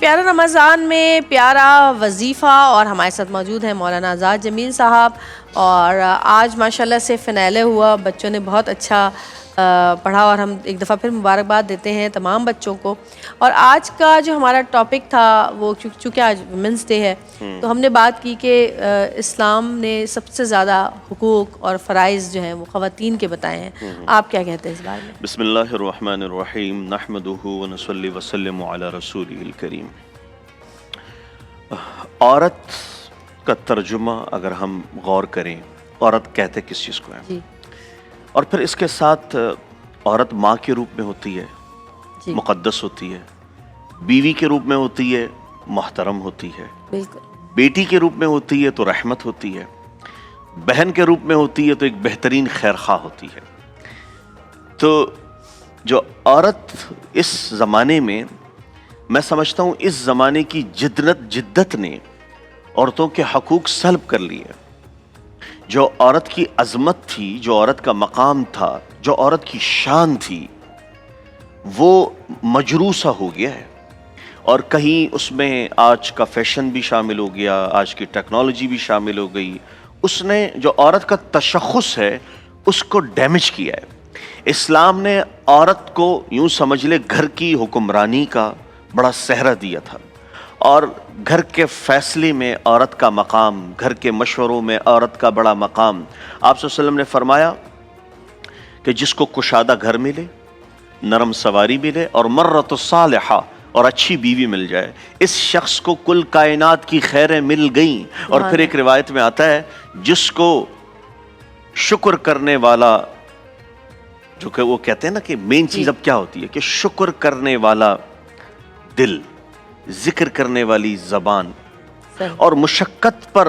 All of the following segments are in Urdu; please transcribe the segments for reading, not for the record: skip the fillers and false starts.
پیارا رمضان میں پیارا وظیفہ، اور ہمارے ساتھ موجود ہیں مولانا آزاد جمیل صاحب، اور آج ماشاءاللہ سے فنالے ہوا، بچوں نے بہت اچھا پڑھا، اور ہم ایک دفعہ پھر مبارکباد دیتے ہیں تمام بچوں کو۔ اور آج کا جو ہمارا ٹاپک تھا وہ چونکہ آج ویمنس ڈے ہے، تو ہم نے بات کی کہ اسلام نے سب سے زیادہ حقوق اور فرائض جو ہیں وہ خواتین کے بتائے ہیں۔ آپ کیا کہتے ہیں اس بارے میں؟ بسم اللہ الرحمن الرحیم، نحمدہ ونصلی وسلم علی رسولہ الکریم۔ عورت کا ترجمہ اگر ہم غور کریں، عورت کہتے کس چیز کو ہے؟ جی اور پھر اس کے ساتھ عورت ماں کے روپ میں ہوتی ہے، جی مقدس ہوتی ہے، بیوی کے روپ میں ہوتی ہے، محترم ہوتی ہے، بالکل، بیٹی کے روپ میں ہوتی ہے تو رحمت ہوتی ہے، بہن کے روپ میں ہوتی ہے تو ایک بہترین خیرخواہ ہوتی ہے۔ تو جو عورت اس زمانے میں، میں سمجھتا ہوں اس زمانے کی جدت نے عورتوں کے حقوق سلب کر لیے۔ جو عورت کی عظمت تھی، جو عورت کا مقام تھا، جو عورت کی شان تھی، وہ مجروسہ ہو گیا ہے، اور کہیں اس میں آج کا فیشن بھی شامل ہو گیا، آج کی ٹیکنالوجی بھی شامل ہو گئی۔ اس نے جو عورت کا تشخص ہے اس کو ڈیمیج کیا ہے۔ اسلام نے عورت کو یوں سمجھ لے گھر کی حکمرانی کا بڑا سہرا دیا تھا، اور گھر کے فیصلے میں عورت کا مقام، گھر کے مشوروں میں عورت کا بڑا مقام۔ آپ صلی اللہ علیہ وسلم نے فرمایا کہ جس کو کشادہ گھر ملے، نرم سواری ملے، اور مرۃ صالحہ، اور اچھی بیوی مل جائے، اس شخص کو کل کائنات کی خیریں مل گئیں۔ اور پھر ایک روایت میں آتا ہے جس کو شکر کرنے والا، جو کہ وہ کہتے ہیں نا کہ مین چیز اب کیا ہوتی ہے کہ شکر کرنے والا دل، ذکر کرنے والی زبان، اور مشقت پر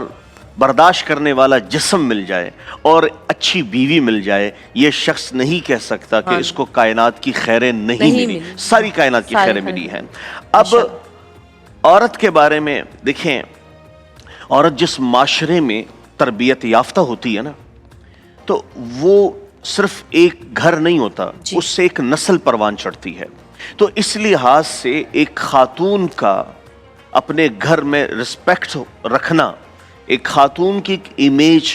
برداشت کرنے والا جسم مل جائے، اور اچھی بیوی مل جائے، یہ شخص نہیں کہہ سکتا کہ اس کو کائنات کی خیریں نہیں ملی۔ ساری کائنات کی خیریں ملی ہیں۔ اب عورت کے بارے میں دیکھیں، عورت جس معاشرے میں تربیت یافتہ ہوتی ہے نا، تو وہ صرف ایک گھر نہیں ہوتا، اس سے ایک نسل پروان چڑھتی ہے۔ تو اس لحاظ سے ایک خاتون کا اپنے گھر میں رسپیکٹ رکھنا، ایک خاتون کی امیج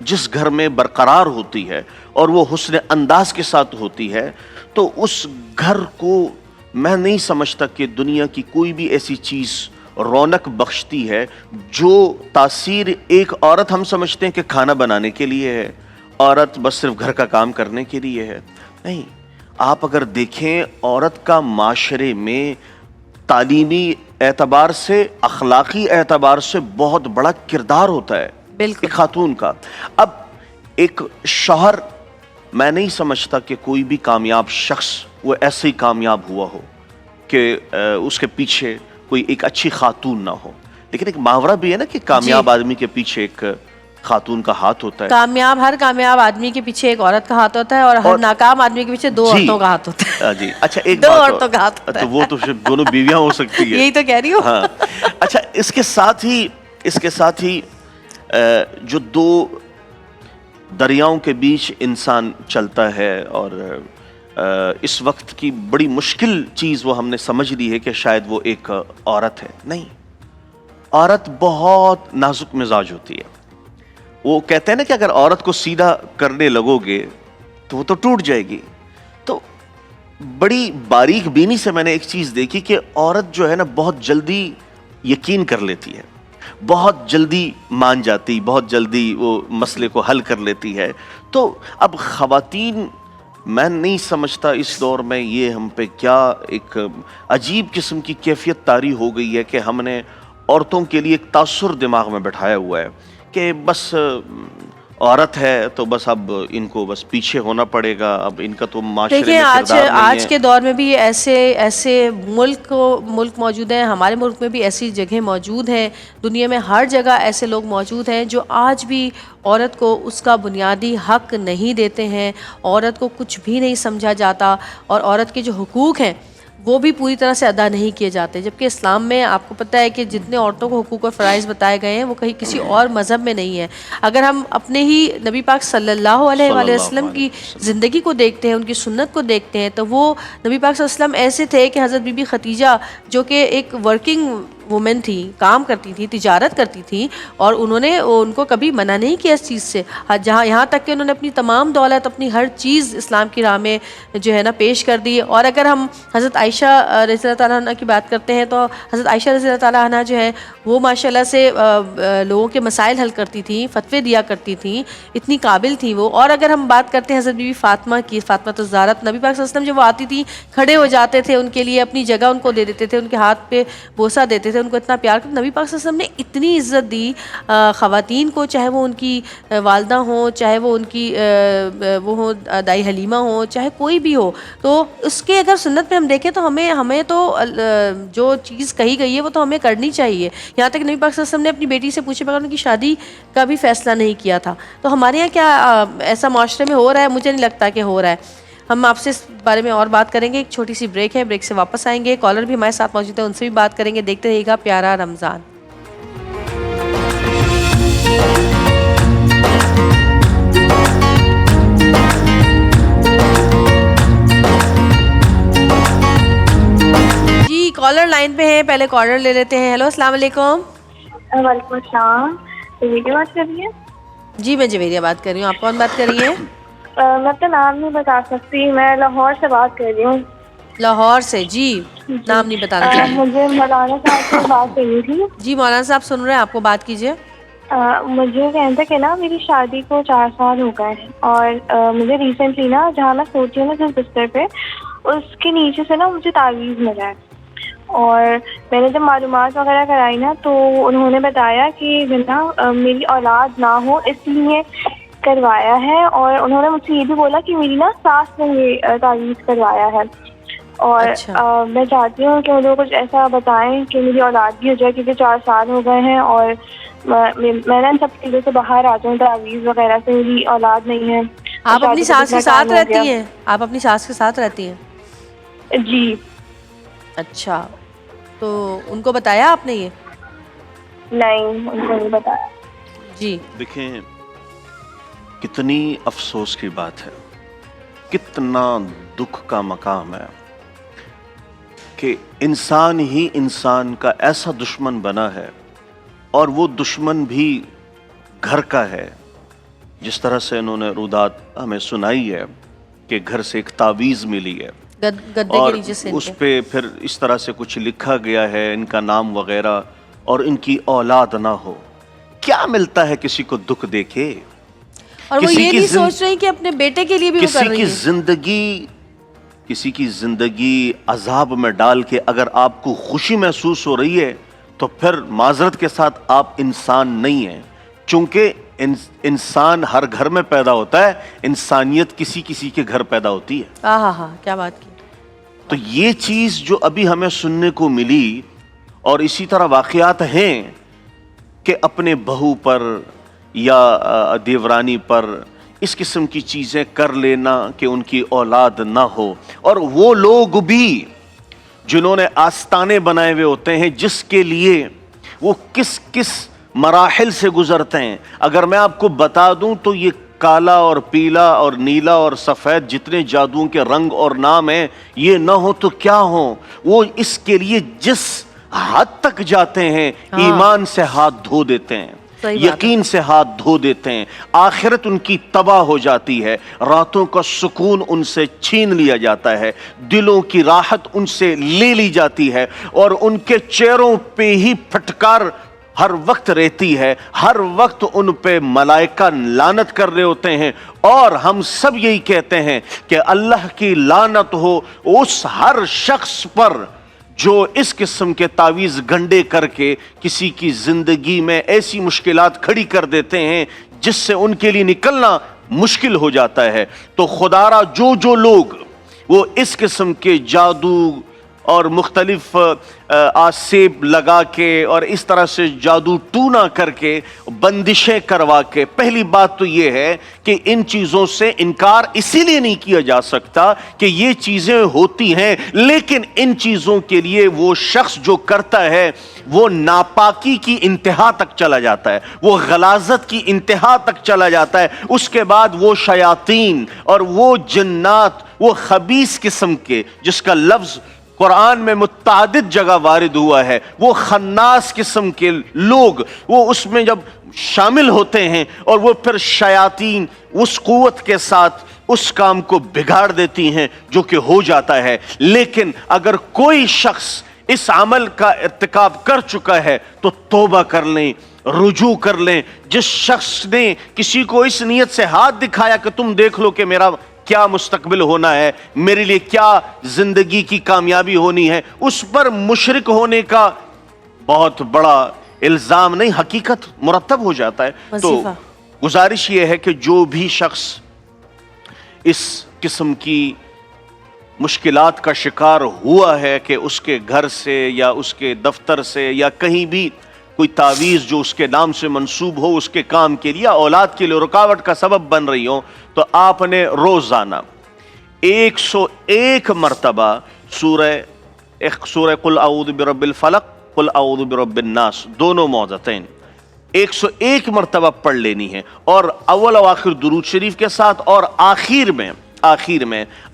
جس گھر میں برقرار ہوتی ہے اور وہ حسن انداز کے ساتھ ہوتی ہے، تو اس گھر کو میں نہیں سمجھتا کہ دنیا کی کوئی بھی ایسی چیز رونق بخشتی ہے جو تاثیر ایک عورت ہم سمجھتے ہیں کہ کھانا بنانے کے لیے ہے، عورت بس صرف گھر کا کام کرنے کے لیے ہے۔ نہیں، آپ اگر دیکھیں عورت کا معاشرے میں تعلیمی اعتبار سے، اخلاقی اعتبار سے بہت بڑا کردار ہوتا ہے ایک خاتون کا۔ اب ایک شوہر، میں نہیں سمجھتا کہ کوئی بھی کامیاب شخص وہ ایسے ہی کامیاب ہوا ہو کہ اس کے پیچھے کوئی ایک اچھی خاتون نہ ہو، لیکن ایک محاورہ بھی ہے نا کہ کامیاب آدمی کے پیچھے ایک خاتون کا ہاتھ ہوتا ہے۔ ہر کامیاب آدمی کے پیچھے ایک عورت کا ہاتھ ہوتا ہے، اور ہر ناکام آدمی کے پیچھے دو عورتوں کا ہاتھ ہوتا ہے۔ جی اچھا، ایک دو بات عورتوں کا ہاتھ ہوتا ہے، تو وہ تو دونوں بیویاں ہو سکتی ہے، یہی تو کہہ رہی ہوں۔ ہاں اچھا، اس کے ساتھ ہی جو دو دریاؤں کے بیچ انسان چلتا ہے، اور اس وقت کی بڑی مشکل چیز وہ ہم نے سمجھ لی ہے کہ شاید وہ ایک عورت ہے۔ نہیں، عورت بہت نازک مزاج ہوتی ہے۔ وہ کہتے ہیں نا کہ اگر عورت کو سیدھا کرنے لگو گے تو وہ تو ٹوٹ جائے گی۔ تو بڑی باریک بینی سے میں نے ایک چیز دیکھی کہ عورت جو ہے نا بہت جلدی یقین کر لیتی ہے، بہت جلدی مان جاتی، بہت جلدی وہ مسئلے کو حل کر لیتی ہے۔ تو اب خواتین، میں نہیں سمجھتا اس دور میں یہ ہم پہ کیا ایک عجیب قسم کی کیفیت طاری ہو گئی ہے کہ ہم نے عورتوں کے لیے ایک تاثر دماغ میں بٹھایا ہوا ہے کہ بس عورت ہے تو بس اب ان کو بس پیچھے ہونا پڑے گا، اب ان کا تو معاشرے میں کردار نہیں ہے۔ آج کے دور میں بھی ایسے ملک موجود ہیں، ہمارے ملک میں بھی ایسی جگہیں موجود ہیں، دنیا میں ہر جگہ ایسے لوگ موجود ہیں جو آج بھی عورت کو اس کا بنیادی حق نہیں دیتے ہیں، عورت کو کچھ بھی نہیں سمجھا جاتا، اور عورت کے جو حقوق ہیں وہ بھی پوری طرح سے ادا نہیں کیے جاتے، جبکہ اسلام میں آپ کو پتہ ہے کہ جتنے عورتوں کو حقوق اور فرائض بتائے گئے ہیں وہ کہیں کسی اور مذہب میں نہیں ہے۔ اگر ہم اپنے ہی نبی پاک صلی اللہ علیہ وآلہ وسلم کی زندگی کو دیکھتے ہیں، ان کی سنت کو دیکھتے ہیں، تو وہ نبی پاک صلی اللہ علیہ وسلم ایسے تھے کہ حضرت بی بی خدیجہ جو کہ ایک ورکنگ وومن تھی، کام کرتی تھی، تجارت کرتی تھی، اور انہوں نے ان کو کبھی منع نہیں کیا اس چیز سے، جہاں یہاں تک کہ انہوں نے اپنی تمام دولت، اپنی ہر چیز اسلام کی راہ میں جو ہے نا پیش کر دی۔ اور اگر ہم حضرت عائشہ رضی اللہ تعالیٰ عنہ کی بات کرتے ہیں تو حضرت عائشہ رضی اللہ تعالیٰ عنہ جو ہے وہ ماشاءاللہ سے لوگوں کے مسائل حل کرتی تھیں، فتوے دیا کرتی تھیں، اتنی قابل تھیں وہ۔ اور اگر ہم بات کرتے ہیں حضرت بی بی فاطمہ کی، فاطمہ الزہرا، نبی پاک صلی اللہ علیہ وسلم جب وہ آتی تھی کھڑے ہو جاتے تھے ان کے لیے، اپنی جگہ ان کو دے دیتے تھے، ان کے ہاتھ پہ بوسہ دیتے تھے، ان کو اتنا پیار کرتے۔ نبی پاک صلی اللہ علیہ وسلم نے اتنی عزت دی خواتین کو، چاہے وہ ان کی والدہ ہوں، چاہے وہ ان کی وہ ہوں دائی حلیمہ ہوں، چاہے کوئی بھی ہو۔ تو اس کے اگر سنت میں ہم دیکھیں تو ہمیں تو جو چیز کہی گئی ہے وہ تو ہمیں کرنی چاہیے۔ یہاں تک نبی پاک صلی اللہ علیہ وسلم نے اپنی بیٹی سے پوچھے بغیر ان کی شادی کا بھی فیصلہ نہیں کیا تھا۔ تو ہمارے یہاں کیا ایسا معاشرے میں ہو رہا ہے؟ مجھے نہیں لگتا کہ ہو رہا ہے۔ ہم آپ سے اس بارے میں اور بات کریں گے، ایک چھوٹی سی بریک ہے، بریک سے واپس آئیں گے، کالر بھی ہمارے ساتھ موجود ہیں، ان سے بھی بات کریں گے۔ دیکھتے رہیے گا پیارا رمضان۔ جی کالر لائن پہ ہیں، پہلے کالر لے لیتے ہیں۔ ہیلو السلام علیکم۔ وعلیکم السلام، جویریہ بات کر رہی ہیں؟ جی میں جویریہ بات کر رہی ہوں، آپ کون بات کر رہی ہیں؟ میں اپنا نام نہیں بتا سکتی، میں لاہور سے بات کر رہی ہوں۔ لاہور سے؟ جی نام نہیں بتانا چاہیے۔ مجھے مولانا صاحب سے بات کرنی تھی۔ جی مولانا صاحب سن رہے ہیں، آپ کو بات کیجیے۔ مجھے کہنا تھا کہ نا میری شادی کو 4 سال ہو گئے ہیں، اور مجھے ریسنٹلی نا جہاں میں سوچی ہوں نا جس بستر پہ، اس کے نیچے سے نا مجھے تعویذ ملا ہے، اور میں نے جب معلومات وغیرہ کرائی نا تو انہوں نے بتایا کہ نا میری اولاد نہ ہو اس لیے کروایا ہے، اور انہوں نے مجھ سے یہ بھی بولا کہ میری نا ساس نے یہ تعویذ کروایا ہے، اور میں چاہتی ہوں کہ مجھے کچھ ایسا بتائیں کہ میری اولاد بھی ہو جائے، کیونکہ 4 سال ہو گئے ہیں اور میں نا ان سب چیزوں سے باہر آ جاؤں، تعویذ وغیرہ سے، میری اولاد نہیں ہے۔ آپ اپنی ساس کے ساتھ رہتی ہیں؟ آپ اپنی ساس کے ساتھ رہتی ہیں؟ جی۔ اچھا، تو ان کو بتایا آپ نے یہ؟ نہیں، ان کو نہیں بتایا۔ جی دیکھیں کتنی افسوس کی بات ہے، کتنا دکھ کا مقام ہے کہ انسان ہی انسان کا ایسا دشمن بنا ہے، اور وہ دشمن بھی گھر کا ہے۔ جس طرح سے انہوں نے رودات ہمیں سنائی ہے کہ گھر سے ایک تعویذ ملی ہے، گدے اور کے نیچے سے اس پہ پھر اس طرح سے کچھ لکھا گیا ہے، ان کا نام وغیرہ، اور ان کی اولاد نہ ہو۔ کیا ملتا ہے کسی کو دکھ دیکھے؟ اور وہ یہ نہیں سوچ رہی کہ اپنے بیٹے کے لیے بھی وہ کر رہی ہیں۔ کسی کی زندگی عذاب میں ڈال کے اگر آپ کو خوشی محسوس ہو رہی ہے تو پھر معذرت کے ساتھ آپ انسان نہیں ہیں، چونکہ انسان ہر گھر میں پیدا ہوتا ہے، انسانیت کسی کسی کے گھر پیدا ہوتی ہے۔ ہاں کیا بات کی۔ تو یہ چیز جو ابھی ہمیں سننے کو ملی، اور اسی طرح واقعات ہیں کہ اپنے بہو پر یا دیورانی پر اس قسم کی چیزیں کر لینا کہ ان کی اولاد نہ ہو، اور وہ لوگ بھی جنہوں نے آستانے بنائے ہوئے ہوتے ہیں، جس کے لیے وہ کس کس مراحل سے گزرتے ہیں۔ اگر میں آپ کو بتا دوں تو یہ کالا اور پیلا اور نیلا اور سفید جتنے جادوؤں کے رنگ اور نام ہیں، یہ نہ ہو تو کیا ہوں۔ وہ اس کے لیے جس حد تک جاتے ہیں، ایمان سے ہاتھ دھو دیتے ہیں، یقین سے ہاتھ دھو دیتے ہیں، آخرت ان کی تباہ ہو جاتی ہے، راتوں کا سکون ان سے چھین لیا جاتا ہے، دلوں کی راحت ان سے لے لی جاتی ہے، اور ان کے چہروں پہ ہی پھٹکار ہر وقت رہتی ہے، ہر وقت ان پہ ملائکہ لعنت کر رہے ہوتے ہیں، اور ہم سب یہی کہتے ہیں کہ اللہ کی لعنت ہو اس ہر شخص پر جو اس قسم کے تعویذ گنڈے کر کے کسی کی زندگی میں ایسی مشکلات کھڑی کر دیتے ہیں جس سے ان کے لیے نکلنا مشکل ہو جاتا ہے۔ تو خدارا جو لوگ وہ اس قسم کے جادو، اور مختلف آسیب لگا کے اور اس طرح سے جادو ٹونا کر کے بندشیں کروا کے. پہلی بات تو یہ ہے کہ ان چیزوں سے انکار اسی لیے نہیں کیا جا سکتا کہ یہ چیزیں ہوتی ہیں، لیکن ان چیزوں کے لیے وہ شخص جو کرتا ہے وہ ناپاکی کی انتہا تک چلا جاتا ہے، وہ غلاظت کی انتہا تک چلا جاتا ہے. اس کے بعد وہ شیاطین اور وہ جنات، وہ خبیث قسم کے، جس کا لفظ قرآن میں متعدد جگہ وارد ہوا ہے، وہ خناس قسم کے لوگ وہ اس میں جب شامل ہوتے ہیں اور وہ پھر شیاطین اس قوت کے ساتھ اس کام کو بگاڑ دیتی ہیں جو کہ ہو جاتا ہے. لیکن اگر کوئی شخص اس عمل کا ارتکاب کر چکا ہے تو توبہ کر لیں، رجوع کر لیں. جس شخص نے کسی کو اس نیت سے ہاتھ دکھایا کہ تم دیکھ لو کہ میرا کیا مستقبل ہونا ہے، میرے لیے کیا زندگی کی کامیابی ہونی ہے، اس پر مشرک ہونے کا بہت بڑا الزام نہیں، حقیقت مرتب ہو جاتا ہے. تو گزارش یہ ہے کہ جو بھی شخص اس قسم کی مشکلات کا شکار ہوا ہے کہ اس کے گھر سے یا اس کے دفتر سے یا کہیں بھی کوئی تعویذ جو اس کے نام سے منسوب ہو اس کے کام کے لیے، اولاد کے لیے رکاوٹ کا سبب بن رہی ہو، تو آپ نے روزانہ 101 مرتبہ سورہ قل اعوذ برب الفلق قل اعوذ برب الناس، دونوں معوذتین 101 مرتبہ پڑھ لینی ہے، اور اول و آخر درود شریف کے ساتھ، اور آخر میں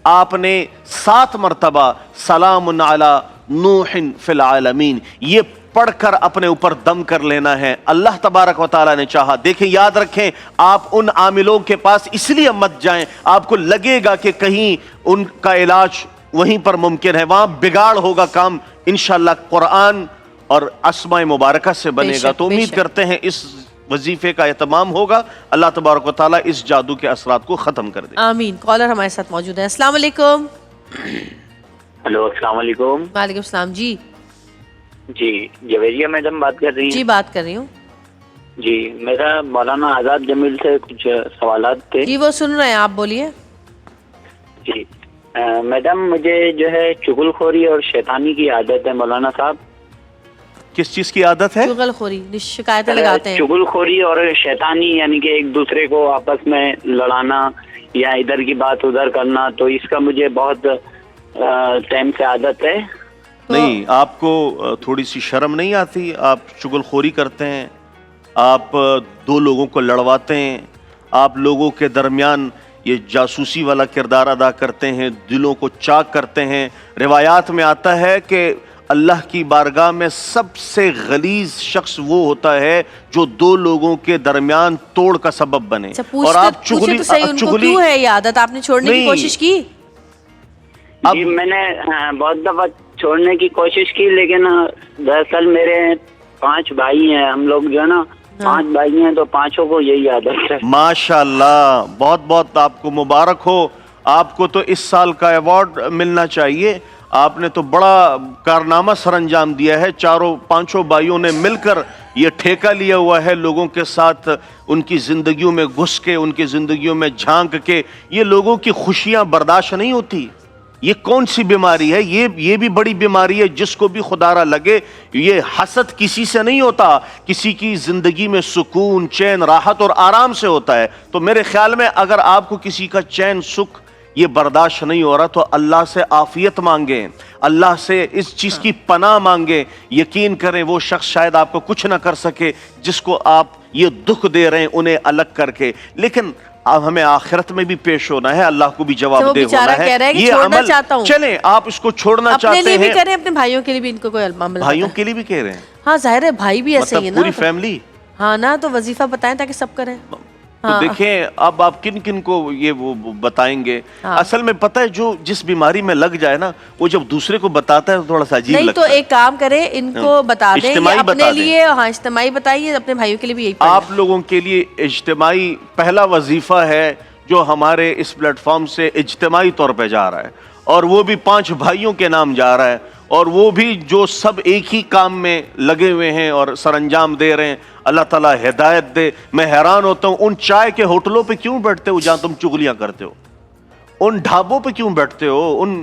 آپ نے 7 مرتبہ سلام علی نوح فی العالمین یہ پڑھ کر اپنے اوپر دم کر لینا ہے. اللہ تبارک و تعالیٰ نے چاہا، دیکھیں یاد رکھیں، آپ ان عاملوں کے پاس اس لیے مت جائیں، آپ کو لگے گا کہ کہیں ان کا علاج وہیں پر ممکن ہے، وہاں بگاڑ ہوگا کام، انشاءاللہ قرآن اور اسماء مبارکہ سے بنے گا. تو امید کرتے ہیں اس وظیفے کا اہتمام ہوگا، اللہ تبارک و تعالیٰ اس جادو کے اثرات کو ختم کر دے. آمین. کالر ہمارے ساتھ موجود ہے. السلام علیکم. ہلو، السلام علیکم. وعلیکم السلام. جی جویریہ میڈم بات کر رہی ہیں؟ جی بات کر رہی ہوں. جی میرا مولانا آزاد جمیل سے کچھ سوالات تھے. جی وہ سن رہے ہیں، آپ بولیے. جی میڈم، مجھے جو ہے چغل خوری اور شیطانی کی عادت ہے مولانا صاحب. کس چیز کی عادت ہے؟ چغل خوری، شکایتیں لگاتے ہیں. چغل خوری اور شیطانی، یعنی کہ ایک دوسرے کو آپس میں لڑانا یا ادھر کی بات ادھر کرنا، تو اس کا مجھے بہت ٹائم سے عادت ہے. نہیں، آپ کو تھوڑی سی شرم نہیں آتی؟ آپ چغل خوری کرتے ہیں، آپ 2 لوگوں کو لڑواتے ہیں، آپ لوگوں کے درمیان یہ جاسوسی والا کردار ادا کرتے ہیں، دلوں کو چاک کرتے ہیں. روایات میں آتا ہے کہ اللہ کی بارگاہ میں سب سے غلیظ شخص وہ ہوتا ہے جو 2 لوگوں کے درمیان توڑ کا سبب بنے. اور آپ چغلی ہے یہ عادت آپ نے چھوڑنے کی کوشش کی؟ جی میں نے بہت دفعہ چھوڑنے کی کوشش کی، لیکن دراصل میرے 5 بھائی ہیں، ہم لوگ جو ہے نا 5 بھائی ہیں، تو 5 کو یہی عادت ہے. ماشاءاللہ، بہت بہت آپ کو مبارک ہو. آپ کو تو اس سال کا ایوارڈ ملنا چاہیے. آپ نے تو بڑا کارنامہ سر انجام دیا ہے. 4-5 بھائیوں نے مل کر یہ ٹھیکہ لیا ہوا ہے لوگوں کے ساتھ، ان کی زندگیوں میں گھس کے، ان کی زندگیوں میں جھانک کے. یہ لوگوں کی خوشیاں برداشت نہیں ہوتی. یہ کون سی بیماری ہے؟ یہ بھی بڑی بیماری ہے. جس کو بھی خدا را لگے، یہ حسد کسی سے نہیں ہوتا، کسی کی زندگی میں سکون، چین، راحت اور آرام سے ہوتا ہے. تو میرے خیال میں اگر آپ کو کسی کا چین، سکھ یہ برداشت نہیں ہو رہا تو اللہ سے عافیت مانگیں، اللہ سے اس چیز کی پناہ مانگیں. یقین کریں وہ شخص شاید آپ کو کچھ نہ کر سکے جس کو آپ یہ دکھ دے رہے ہیں انہیں الگ کر کے، لیکن اب ہمیں آخرت میں بھی پیش ہونا ہے، اللہ کو بھی جواب دہ ہونا ہے. یہ عمل چلیں، آپ اس کو چھوڑنا چاہتے ہیں، اپنے لیے بھی کریں، اپنے بھائیوں کے لیے بھی ان کو کوئی عمل، بھائیوں کے لیے بھی کہہ رہے ہیں. ہاں ظاہر ہے بھائی بھی ایسے ہی ہے نا، پوری فیملی. ہاں نا، تو وظیفہ بتائیں تاکہ سب کریں. تو دیکھیں اب آپ کن کن کو یہ وہ بتائیں گے. اصل میں پتہ ہے جو جس بیماری میں لگ جائے نا، وہ جب دوسرے کو بتاتا ہے تو تھوڑا سا عجیب لگتا ہے. نہیں تو ایک کام کریں، ان کو بتا دیں، اپنے لیے اجتماعی بتائیے، اپنے بھائیوں کے لیے بھی یہی پڑھیں. آپ لوگوں کے لیے اجتماعی پہلا وظیفہ ہے جو ہمارے اس پلیٹ فارم سے اجتماعی طور پہ جا رہا ہے، اور وہ بھی 5 بھائیوں کے نام جا رہا ہے، اور وہ بھی جو سب ایک ہی کام میں لگے ہوئے ہیں اور سر انجام دے رہے ہیں. اللہ تعالیٰ ہدایت دے. میں حیران ہوتا ہوں ان چائے کے ہوٹلوں پہ کیوں بیٹھتے ہو جہاں تم چغلیاں کرتے ہو، ان ڈھابوں پہ کیوں بیٹھتے ہو، ان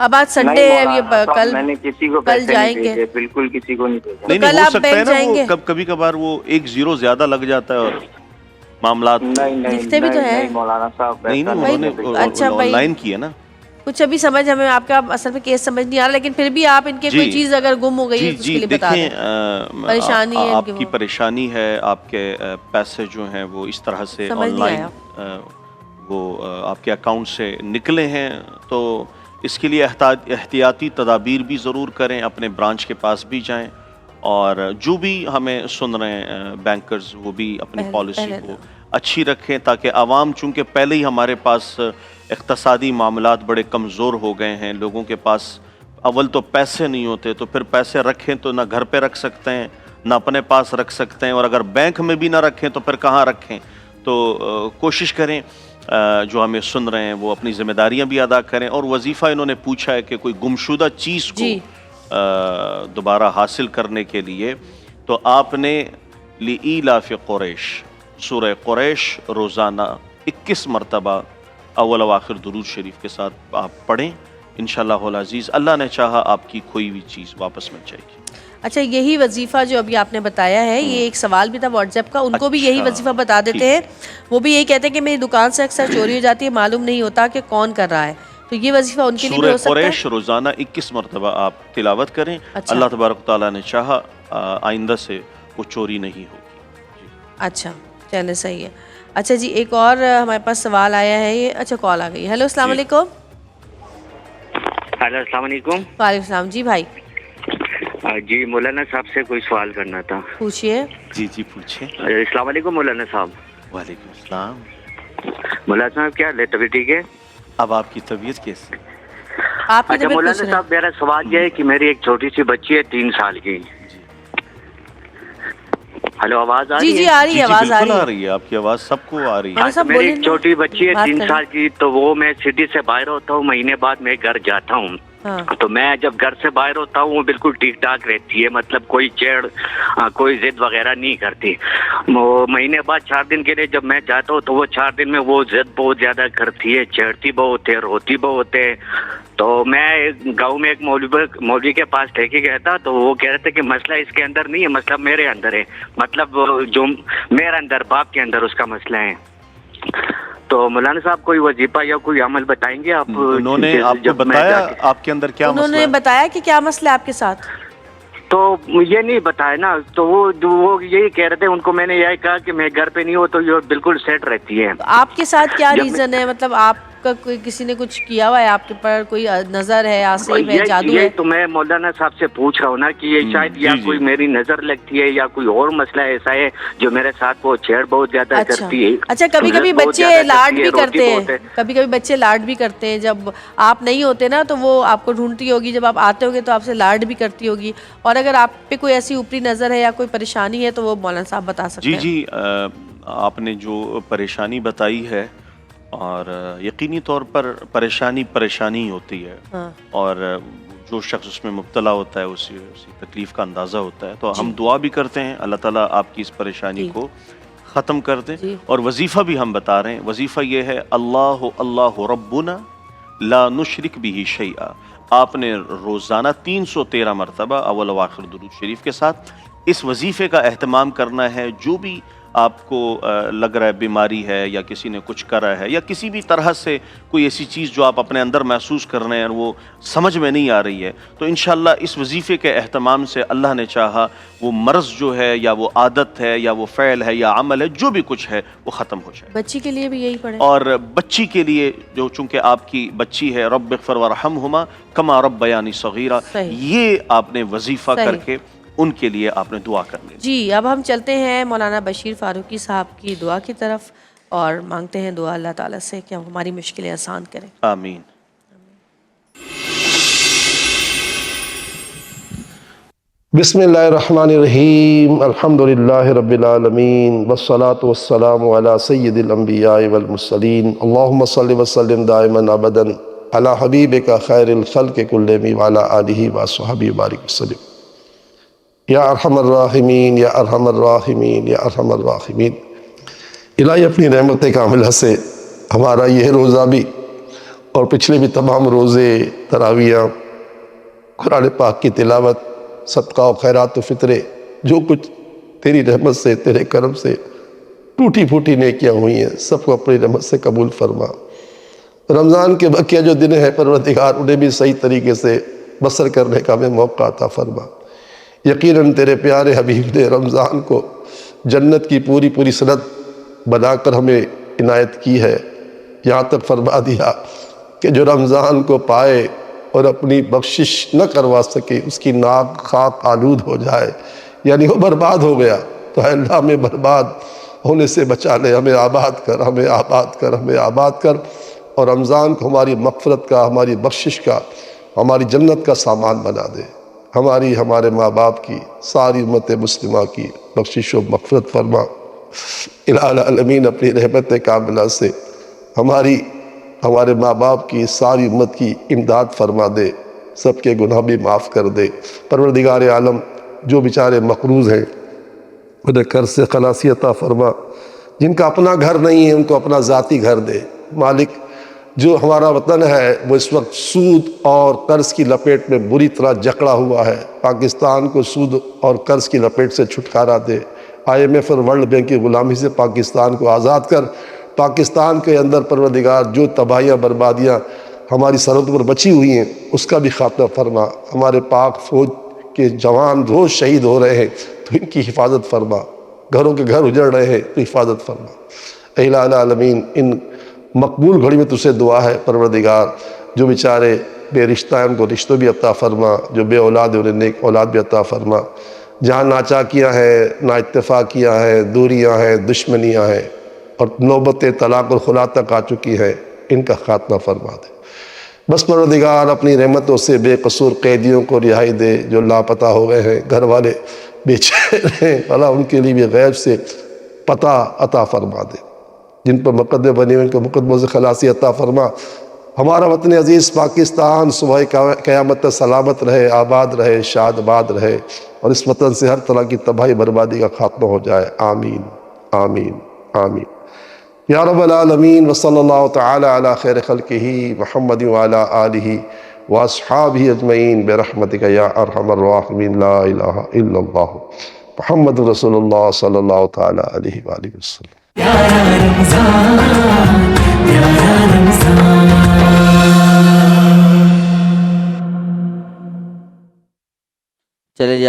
اب آج سنڈے ہے, یہ کل میں نے کسی کو کل پیسے جائیں نہیں گے, بھیجے, بالکل کسی کو نہیں بھیجا. نہیں کل ہو آپ سکتا ہے بینک نا جائیں گے؟ وہ کبھی کبھار وہ 1 0 زیادہ لگ جاتا ہے اور معاملات لکھتے بھی تو ہیں. نہیں مولانا صاحب, نہیں نا, ایسا انہوں نے اچھا آن بھائی, لائن کی ہے نا. کچھ ابھی سمجھ ہمیں آپ کا اصل میں کیس سمجھ نہیں آ رہا, لیکن پھر بھی آپ ان کے کوئی چیز اگر گم ہو گئی ہے تو اس کے لیے بتا دیں. پریشانی ہے آپ کی پریشانی ہے, آپ کے پیسے جو ہیں وہ اس طرح سے آن لائن وہ آپ کے اکاؤنٹ سے نکلے ہیں, تو اس کے لیے احتیاطی تدابیر بھی ضرور کریں, اپنے برانچ کے پاس بھی جائیں, اور جو بھی ہمیں سن رہے ہیں بینکرز وہ بھی اپنی پالیسی کو اچھی رکھیں, تاکہ عوام, چونکہ پہلے ہی ہمارے پاس اقتصادی معاملات بڑے کمزور ہو گئے ہیں, لوگوں کے پاس اول تو پیسے نہیں ہوتے, تو پھر پیسے رکھیں تو نہ گھر پہ رکھ سکتے ہیں نہ اپنے پاس رکھ سکتے ہیں, اور اگر بینک میں بھی نہ رکھیں تو پھر کہاں رکھیں. تو کوشش کریں جو ہمیں سن رہے ہیں وہ اپنی ذمہ داریاں بھی ادا کریں. اور وظیفہ انہوں نے پوچھا ہے کہ کوئی گمشدہ چیز کو دوبارہ حاصل کرنے کے لیے, تو آپ نے لإیلاف قریش سورہ قریش روزانہ 21 مرتبہ اول و آخر درود شریف کے ساتھ آپ پڑھیں, انشاءاللہ العزیز اللہ نے چاہا آپ کی کھوئی ہوئی چیز واپس مل جائے گی. اچھا, یہی وظیفہ جو ابھی آپ نے بتایا ہے, یہ ایک سوال بھی تھا واٹس ایپ کا, ان کو بھی یہی وظیفہ بتا دیتے ہیں, وہ بھی یہی کہتے ہیں کہ میری دکان سے اکثر چوری ہو جاتی ہے, معلوم نہیں ہوتا کہ کون کر رہا ہے, تو یہ وظیفہ ان کے لیے بھی ہو سکتا ہے. سورہ قریش روزانہ 21 مرتبہ آپ تلاوت کریں, اللہ تبارک تعالیٰ نے چاہا آئندہ سے وہ چوری نہیں ہوگی. اچھا چلے, صحیح ہے. اچھا جی, ایک اور ہمارے پاس سوال آیا ہے, یہ اچھا کال آ گئی. ہیلو السلام علیکم. ہیلو السلام علیکم. وعلیکم السلام. جی بھائی. جی مولانا صاحب سے کوئی سوال کرنا تھا. پوچھیے. جی جی پوچھیں. السلام علیکم مولانا صاحب. وعلیکم السلام. مولانا صاحب کیا حال ہے, طبیعت ٹھیک ہے؟ اب آپ کی طبیعت کیسی؟ آپ اچھا مولانا صاحب, میرا سوال یہ ہے کہ میری ایک چھوٹی سی بچی ہے 3 سال کی. ہلو, آواز آ رہی ہے؟ جی آ رہی ہے, آواز آ رہی ہے, آپ کی آواز سب کو آ رہی ہے. میری ایک چھوٹی بچی ہے 3 سال کی, تو وہ میں سٹی سے باہر ہوتا ہوں, مہینے بعد میں گھر جاتا ہوں, تو میں جب گھر سے باہر ہوتا ہوں وہ بالکل ٹھیک ٹھاک رہتی ہے, مطلب کوئی کوئی ضد وغیرہ نہیں کرتی. وہ مہینے بعد 4 دن کے لیے جب میں جاتا ہوں تو وہ 4 دن میں وہ ضد بہت زیادہ کرتی ہے, چھیڑتی بہت ہے, روتی بہت ہے. تو میں گاؤں میں ایک مولوی کے پاس لے کے گیا تھا, تو وہ کہہ رہے تھے کہ مسئلہ اس کے اندر نہیں ہے, مسئلہ میرے اندر ہے, مطلب جو میرے اندر باپ کے اندر اس کا مسئلہ ہے. تو مولانا صاحب کوئی وظیفہ یا کوئی عمل بتائیں گے آپ؟ انہوں نے آپ کو بتایا آپ کے اندر کیا مسئلہ ہے؟ انہوں نے بتایا کہ کیا مسئلہ ہے آپ کے ساتھ؟ تو یہ نہیں بتایا نا, تو وہ یہی کہہ رہے تھے, ان کو میں نے یہی کہا کہ میں گھر پہ نہیں ہوں تو یہ بالکل سیٹ رہتی ہے. آپ کے ساتھ کیا ریزن ہے, مطلب آپ کا کوئی کسی نے کچھ کیا ہوا ہے آپ کے پر, کوئی نظر ہے, آصف ہے, جادو ہے؟ تو میں مولانا صاحب سے پوچھ رہا ہوں نا کہ یہ شاید یا کوئی میری نظر لگتی ہے یا کوئی اور مسئلہ ایسا ہے جو میرے ساتھ وہ چھیڑ بہت زیادہ کرتی ہے. اچھا, کبھی کبھی بچے لاڈ بھی کرتے ہیں, کبھی کبھی بچے لاڈ بھی کرتے ہیں, جب آپ نہیں ہوتے نا تو وہ آپ کو ڈھونڈتی ہوگی, جب آپ آتے ہوگے تو آپ سے لاڈ بھی کرتی ہوگی, اور اگر آپ پہ کوئی ایسی اوپری نظر ہے یا کوئی پریشانی ہے تو وہ مولانا صاحب بتا سکتے ہیں. جی آپ نے جو پریشانی بتائی ہے, اور یقینی طور پر پریشانی ہوتی ہے, اور جو شخص اس میں مبتلا ہوتا ہے اسی تکلیف کا اندازہ ہوتا ہے. تو ہم دعا بھی کرتے ہیں اللہ تعالیٰ آپ کی اس پریشانی کو ختم کر دیں. اور وظیفہ بھی ہم بتا رہے ہیں, وظیفہ یہ ہے اللہ اللہ ربنا لا نشرک بہ شیئا. آپ نے روزانہ 313 مرتبہ اول و آخر درود شریف کے ساتھ اس وظیفے کا اہتمام کرنا ہے. جو بھی آپ کو لگ رہا ہے بیماری ہے یا کسی نے کچھ کرا ہے یا کسی بھی طرح سے کوئی ایسی چیز جو آپ اپنے اندر محسوس کر رہے ہیں اور وہ سمجھ میں نہیں آ رہی ہے, تو انشاءاللہ اس وظیفے کے اہتمام سے اللہ نے چاہا وہ مرض جو ہے یا وہ عادت ہے یا وہ فعل ہے یا عمل ہے جو بھی کچھ ہے وہ ختم ہو جائے. بچی کے لیے بھی یہی پڑھیں, اور بچی کے لیے جو چونکہ آپ کی بچی ہے رب اغفر وارحمہما کما ربیانی صغیرہ, یہ آپ نے وظیفہ کر کے ان کے لیے آپ نے دعا کرنی. جی اب ہم چلتے ہیں مولانا بشیر فاروقی صاحب کی دعا کی طرف, اور مانگتے ہیں دعا اللہ تعالیٰ سے کہ ہماری مشکلیں آسان کریں. آمین. بسم اللہ الرحمن الرحیم, الحمدللہ رب العالمین, والصلاة والسلام علی سید الانبیاء والمرسلین, اللہم صلی وسلم دائما ابدا علی حبیبک خیر الخلق کلہم وعلی آلہ وصحبہ وبارک وسلم. یا ارحم الراحمین یا ارحم الراحمین یا ارحم الراحمین. الہی اپنی رحمت کاملہ سے ہمارا یہ روزہ بھی اور پچھلے بھی تمام روزے، تراویاں، قرآن پاک کی تلاوت، صدقہ و خیرات و فطرے، جو کچھ تیری رحمت سے، تیرے کرم سے ٹوٹی پھوٹی نیکیاں ہوئی ہیں، سب کو اپنی رحمت سے قبول فرما۔ رمضان کے بقیہ جو دن ہیں پروردگار، انہیں بھی صحیح طریقے سے بسر کرنے کا ہمیں موقع عطا فرما۔ یقیناً تیرے پیارے حبیب نے رمضان کو جنت کی پوری پوری سند بنا کر ہمیں عنایت کی ہے، یہاں تک فرما دیا کہ جو رمضان کو پائے اور اپنی بخشش نہ کروا سکے، اس کی ناک خاک آلود ہو جائے، یعنی وہ برباد ہو گیا، تو اے اللہ ہمیں برباد ہونے سے بچا لے، ہمیں آباد کر، ہمیں آباد کر، ہمیں آباد کر، اور رمضان کو ہماری مغفرت کا، ہماری بخشش کا، ہماری جنت کا سامان بنا دے۔ ہماری، ہمارے ماں باپ کی، ساری امت مسلمہ کی بخشش و مغفرت فرما۔ الہ العالمین اپنی رحمت کاملہ سے ہمارے ماں باپ کی، ساری امت کی امداد فرما دے، سب کے گناہ بھی معاف کر دے۔ پروردگار عالم جو بیچارے مقروض ہیں انہیں قرض سے خلاصی عطا فرما، جن کا اپنا گھر نہیں ہے ان کو اپنا ذاتی گھر دے۔ مالک، جو ہمارا وطن ہے وہ اس وقت سود اور قرض کی لپیٹ میں بری طرح جکڑا ہوا ہے، پاکستان کو سود اور قرض کی لپیٹ سے چھٹکارا دے۔ IMF اور ورلڈ بینک کی غلامی سے پاکستان کو آزاد کر۔ پاکستان کے اندر پروردگار جو تباہیاں بربادیاں ہماری سرحد پر بچی ہوئی ہیں اس کا بھی خاتمہ فرما۔ ہمارے پاک فوج کے جوان روز شہید ہو رہے ہیں تو ان کی حفاظت فرما، گھروں کے گھر اجڑ رہے ہیں تو حفاظت فرما۔ اے الہ العالمین، ان مقبول گھڑی میں تجھ سے دعا ہے پروردگار، جو بیچارے بے رشتہ ہیں ان کو رشتوں بھی عطا فرما، جو بے اولاد ہیں انہیں نیک اولاد بھی عطا فرما۔ جہاں ناچاکیاں ہیں، نا اتفاقیاں ہیں، دوریاں ہیں، دشمنیاں ہیں اور نوبت طلاق اور خلا تک آ چکی ہیں، ان کا خاتمہ فرما دے۔ بس پروردگار اپنی رحمتوں سے بے قصور قیدیوں کو رہائی دے، جو لاپتہ ہو گئے ہیں، گھر والے بے چین ہیں، اللہ ان کے لیے بھی غیب سے پتہ عطا فرما دے۔ جن پر مقدمے بنے ہوئے ان کو مقدموں سے خلاصی عطا فرما۔ ہمارا وطن عزیز پاکستان صبح قیامت تک سلامت رہے، آباد رہے، شاد آباد رہے، اور اس وطن سے ہر طرح کی تباہی بربادی کا خاتمہ ہو جائے۔ آمین آمین آمین یا رب العالمین۔ وصلی اللہ تعالی علی خیر خلقہ محمد وعلی آلہ واصحابہ اجمعین برحمتک یا ارحم الراحمین۔ لا الہ الا اللہ محمد رسول اللہ صلی اللہ تعالی علیہ وآلہ وسلم۔ چلے جی